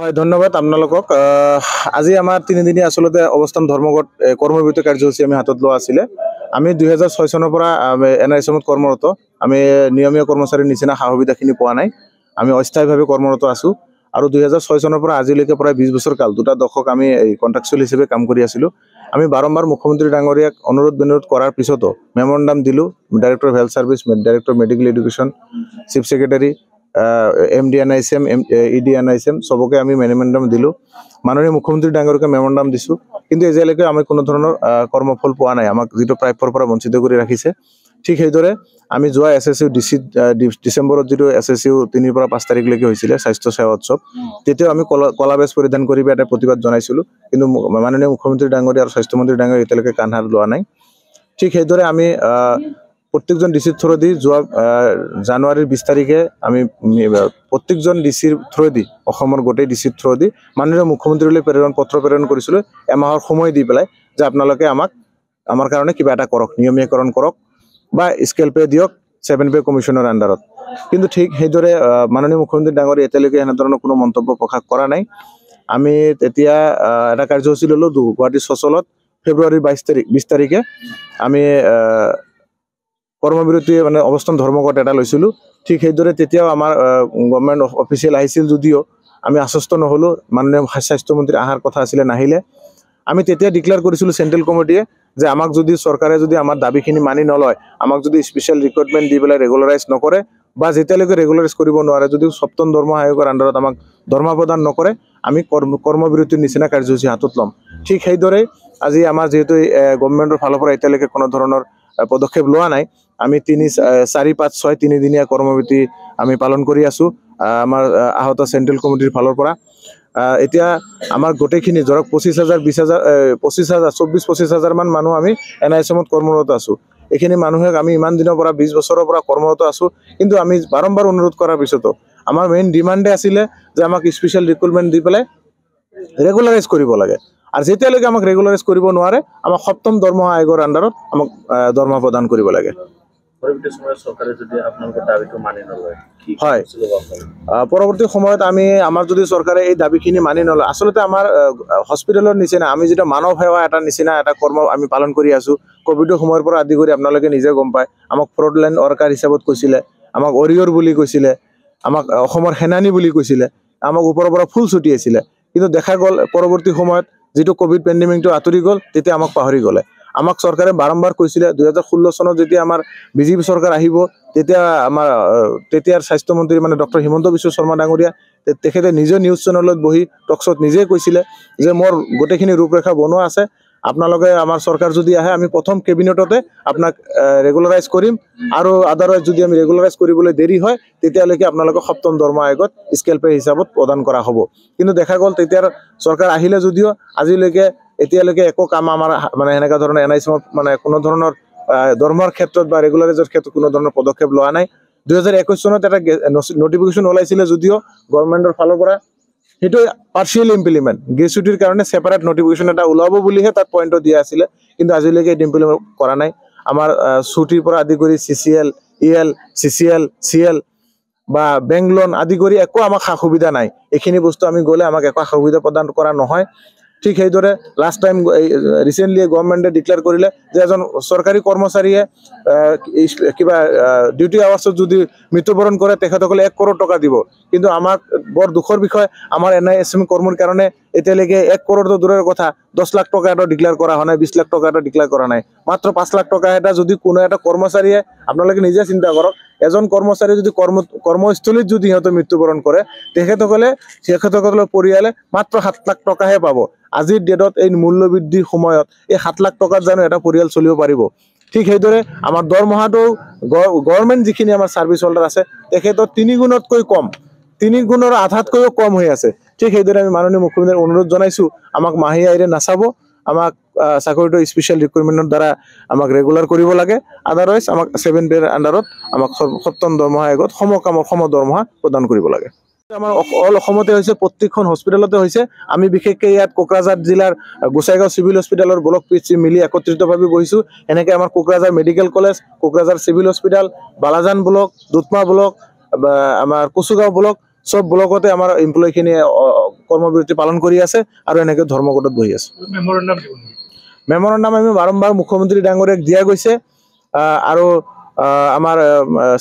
হয়, ধন্যবাদ আপোনালোকক। আজি আমাৰ 3 দিনীয়া আসলতে অৱস্থান ধৰ্মঘট কৰ্মবিৰতি কাৰ্যসূচী আমি হাতত লোৱা আছিলে। আমি 2006 চনৰ পৰা NISMত কৰ্মৰত। আমি নিয়মীয়া কৰ্মচাৰীৰ নিচিনা সা সুবিধাখিনি পোৱা নাই। আমি অস্থায়ীভাৱে কৰ্মৰত আছোঁ আৰু 2006 চনৰ পৰা আজিলৈকে প্ৰায় 20 বছৰ কাল 2 দশক আমি কণ্ট্ৰেকচুৱেল হিচাপে কাম কৰি আছিলোঁ। আমি বাৰম্বাৰ মুখ্যমন্ত্ৰী ডাঙৰীয়াক অনুৰোধ বিনোধ কৰাৰ পিছতো মেমৰেণ্ডাম দিলোঁ। Director of health service, director medical education, chief secretary, MD NISM, ED NISM সবকে আমি মেমৰেণ্ডাম দিলোঁ। মাননীয় মুখ্যমন্ত্ৰী ডাঙৰীয়াকে মেমৰেণ্ডাম দিছোঁ, কিন্তু এতিয়ালৈকে আমি কোনো ধৰণৰ কৰ্মফল পোৱা নাই। আমাক যিটো প্ৰাপ্যৰ পৰা বঞ্চিত কৰি ৰাখিছে। ঠিক সেইদৰে আমি যোৱা SSU ডিচেম্বৰত যিটো SSU 3 পৰা 5 তাৰিখলৈকে হৈছিলে স্বাস্থ্য সেৱা উৎসৱ, তেতিয়াও আমি কলা বেজ পৰিধান কৰি এটা প্ৰতিবাদ জনাইছিলোঁ, কিন্তু মাননীয় মুখ্যমন্ত্ৰী ডাঙৰীয়া আৰু স্বাস্থ্যমন্ত্ৰী ডাঙৰীয়া এতিয়ালৈকে কাণ হাত লোৱা নাই। ঠিক সেইদৰে আমি প্ৰত্যেকজন ডিচিৰ থ্ৰুদি যোৱা জানুৱাৰীৰ 20 তাৰিখে আমি প্ৰত্যেকজন ডিচিৰ থ্ৰুদি অসমৰ গোটেই ডিচিৰ থ্ৰুদি মাননীয় মুখ্যমন্ত্ৰীলৈ পত্ৰ প্ৰেৰণ কৰিছিলোঁ, এমাহৰ সময় দি পেলাই যে আপোনালোকে আমাৰ কাৰণে কিবা এটা কৰক, নিয়মীয়াকৰণ কৰক বা স্কেল পে দিয়ক 7 পে কমিশ্যনৰ আণ্ডাৰত। কিন্তু ঠিক সেইদৰে মাননীয় মুখ্যমন্ত্ৰী ডাঙৰীয়া এতিয়ালৈকে এনেধৰণৰ কোনো মন্তব্য প্ৰকাশ কৰা নাই। আমি তেতিয়া এটা কাৰ্যসূচী ল'লোঁ গুৱাহাটী চচলত ফেব্ৰুৱাৰীৰ 20 তাৰিখে আমি কৰ্মবিৰতি মানে অৱস্থান ধৰ্মঘট এটা লৈছিলোঁ। ঠিক সেইদৰে তেতিয়াও আমাৰ গভৰ্ণমেণ্ট অফিচিয়েল আহিছিল যদিও আমি আশ্বস্ত নহ'লোঁ। মাননীয় স্বাস্থ্যমন্ত্ৰী অহাৰ কথা আছিলে, নাহিলে। আমি তেতিয়া ডিক্লেয়াৰ কৰিছিলোঁ চেণ্ট্ৰেল কমিটিয়ে যে আমাক যদি চৰকাৰে যদি আমাৰ দাবীখিনি মানি নলয়, আমাক যদি স্পেচিয়েল ৰিক্ৰুটমেণ্ট দি পেলাই ৰেগুলাৰাইজ নকৰে বা যেতিয়ালৈকে ৰেগুলাৰাইজ কৰিব নোৱাৰে, যদি 7ম দৰমহা আয়োগৰ আণ্ডাৰত আমাক দৰমহা প্ৰদান নকৰে, আমি কৰ্মবিৰতিৰ নিচিনা কাৰ্যসূচী হাতত ল'ম। ঠিক সেইদৰে আজি আমাৰ যিহেতু গভৰ্ণমেণ্টৰ ফালৰ পৰা এতিয়ালৈকে কোনো ধৰণৰ পদক্ষেপ লোৱা নাই, আমি 3, 4, 5, 6 3 দিনীয়া কৰ্মবিৰতি আমি পালন কৰি আছোঁ আমাৰ আহত চেণ্ট্ৰেল কমিটিৰ ফালৰ পৰা। এতিয়া আমাৰ গোটেইখিনি ধৰক 25,000 24,000 মান মানুহ আমি NISMত কৰ্মৰত আছোঁ। এইখিনি মানুহক আমি ইমান দিনৰ পৰা 20 বছৰৰ পৰা কৰ্মৰত আছোঁ, কিন্তু আমি বাৰম্বাৰ অনুৰোধ কৰাৰ পিছতো আমাৰ মেইন ডিমাণ্ডে আছিলে যে আমাক স্পেচিয়েল ৰিক্ৰুটমেণ্ট দি পেলাই ৰেগুলাৰাইজ কৰিব লাগে। আৰু যেতিয়ালৈকে আমাক ৰেগুলাৰাইজ কৰিব নোৱাৰে, আমাক 7ম দৰমহা আয়োগৰ আণ্ডাৰত আমাক দৰমহা প্ৰদান কৰিব লাগে। হয়, পৰৱৰ্তী সময়ত আমাৰ যদি চৰকাৰে এই দাবীখিনি মানি নলয়, আচলতে আমাৰ হস্পিটেলৰ নিচিনা আমি যিটো মানৱ সেৱা এটা নিচিনা এটা কৰ্ম আমি পালন কৰি আছোঁ। ক'ভিডৰ সময়ৰ পৰা আদি কৰি আপোনালোকে নিজে গম পায়, আমাক ফ্ৰণ্টলাইন ৱৰ্কাৰ হিচাপত কৈছিলে, আমাক অৰিয়ৰ বুলি কৈছিলে, আমাক অসমৰ সেনানী বুলি কৈছিলে, আমাক ওপৰৰ পৰা ফুল ছটিয়াইছিলে। কিন্তু দেখা গ'ল পৰৱৰ্তী সময়ত যিটো ক'ভিড পেণ্ডেমিকটো আঁতৰি গ'ল, তেতিয়া আমাক পাহৰি গ'লে। আমাক চৰকাৰে বাৰম্বাৰ কৈছিলে 2016 চনত যেতিয়া আমাৰ BJP চৰকাৰ আহিব, তেতিয়া আমাৰ তেতিয়াৰ স্বাস্থ্যমন্ত্ৰী মানে ডক্টৰ হিমন্ত বিশ্ব শৰ্মা ডাঙৰীয়া, তেখেতে নিজে নিউজ চেনেলত বহি টকশ্বত নিজে কৈছিলে যে মোৰ গোটেইখিনি ৰূপৰেখা বনোৱা আছে, আপোনালোকে আমাৰ চৰকাৰ যদি আহে আমি প্ৰথম কেবিনেটতে আপোনাক ৰেগুলাৰাইজ কৰিম, আৰু আদাৰৱাইজ যদি আমি ৰেগুলাৰাইজ কৰিবলৈ দেৰি হয় তেতিয়ালৈকে আপোনালোকক 7ম দৰমহা আয়োগত স্কেল পে হিচাপত প্ৰদান কৰা হ'ব। কিন্তু দেখা গ'ল তেতিয়াৰ চৰকাৰ আহিলে যদিও আজিলৈকে এতিয়ালৈকে একো কাম আমাৰ মানে এনেকুৱা ধৰণৰ NISMত মানে কোনো ধৰণৰ দৰমহাৰ ক্ষেত্ৰত বা ৰেগুলাৰাইজৰ ক্ষেত্ৰত কোনো ধৰণৰ পদক্ষেপ লোৱা নাই। 2021 চনত এটা নটিফিকেশ্যন ওলাইছিলে যদিও গভৰ্ণমেণ্টৰ ফালৰ পৰা সেইটো পাৰ্চিয়েল ইমপ্লিমেণ্ট, গ্ৰেচুইটিৰ কাৰণে ছেপাৰেট নটিফিকেশ্যন এটা ওলাব বুলিহে তাত পইণ্টটো দিয়া আছিলে, কিন্তু আজিলৈকে এইটো ইমপ্লিমেণ্ট কৰা নাই। আমাৰ ছুটিৰ পৰা আদি কৰি CCL, EL, CCL, CL বা বেংক লোন আদি কৰি একো আমাক সা সুবিধা নাই। এইখিনি বস্তু আমি গ'লে আমাক একো সা সুবিধা প্ৰদান কৰা নহয়। ঠিক সেইদৰে লাষ্ট টাইম ৰিচেণ্টলি গভৰ্ণমেণ্টে ডিক্লেয়াৰ কৰিলে যে এজন চৰকাৰী কৰ্মচাৰীয়ে কিবা ডিউটি আৱাৰ্ছত যদি মৃত্যুবৰণ কৰে তেখেতসকলে 1 কৰোৰ টকা দিব। কিন্তু আমাক বৰ দুখৰ বিষয়, আমাৰ NISM কৰ্মীৰ কাৰণে এতিয়ালৈকে 1 কৰোৰটো দূৰৰ কথা, 10 লাখ টকা এটা ডিক্লেয়াৰ কৰা হোৱা নাই, 20 লাখ টকা এটা ডিক্লেয়াৰ কৰা নাই। মাত্ৰ 5 লাখ টকা এটা যদি কোনো এটা কৰ্মচাৰীয়ে, আপোনালোকে নিজে চিন্তা কৰক, এজন কৰ্মচাৰী যদি কৰ্মস্থলীত যদি সিহঁতে মৃত্যুবৰণ কৰে, তেখেতসকলৰ পৰিয়ালে মাত্ৰ 7 লাখ টকাহে পাব। আজিৰ ডেটত এই মূল্যবৃদ্ধিৰ সময়ত এই 7 লাখ টকাত জানো এটা পৰিয়াল চলিব পাৰিব? ঠিক সেইদৰে আমাৰ দৰমহাটো গভৰ্ণমেণ্ট যিখিনি আমাৰ ছাৰ্ভিচ হোল্ডাৰ আছে তেখেতৰ 3 গুণতকৈ কম, 3 গুণৰ আধাতকৈও কম হৈ আছে। ঠিক সেইদৰে আমি মাননীয় মুখ্যমন্ত্ৰীক অনুৰোধ জনাইছোঁ, আমাক মাহে আইৰে নাচাব, আমাক চাকৰিটো স্পেচিয়েল ৰিক্ৰুটমেণ্টৰ দ্বাৰা আমাক ৰেগুলাৰ কৰিব লাগে, আদাৰৱাইজ আমাক 7 পেৰ আণ্ডাৰত আমাক 7ম দৰমহা আয়োগত সম দৰমহা প্ৰদান কৰিব লাগে। আমাৰ অল অসমতে হৈছে, প্ৰত্যেকখন হস্পিটেলতে হৈছে। আমি বিশেষকৈ ইয়াত কোকৰাঝাৰ জিলাৰ গোসাইগাঁও চিভিল হস্পিটেলৰ ব্লক পিএইচচি মিলি একত্ৰিতভাৱে বহিছোঁ। এনেকৈ আমাৰ Kokrajhar medical college, Kokrajhar civil hospital, Balajan block, Dudhma block, আমাৰ কচুগাঁও ব্লক, চব ব্লকতে আমাৰ এমপ্লয়ীখিনিয়ে কৰ্মবিৰতি পালন কৰি আছে আৰু এনেকৈ ধৰ্মঘটত বহি আছে। মেমৰেণ্ডাম আমি বাৰম্বাৰ মুখ্যমন্ত্ৰী ডাঙৰীয়াক দিয়া গৈছে আৰু আমাৰ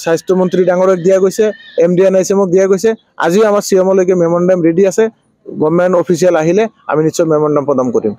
স্বাস্থ্যমন্ত্ৰী ডাঙৰীয়াক দিয়া গৈছে, MD NICMক দিয়া গৈছে। আজিও আমাৰ CMলৈকে মেমৰেণ্ডাম ৰেডি আছে। গভৰ্ণমেণ্ট অফিচিয়েল আহিলে আমি নিশ্চয় মেমৰেণ্ডাম প্ৰদান কৰিম।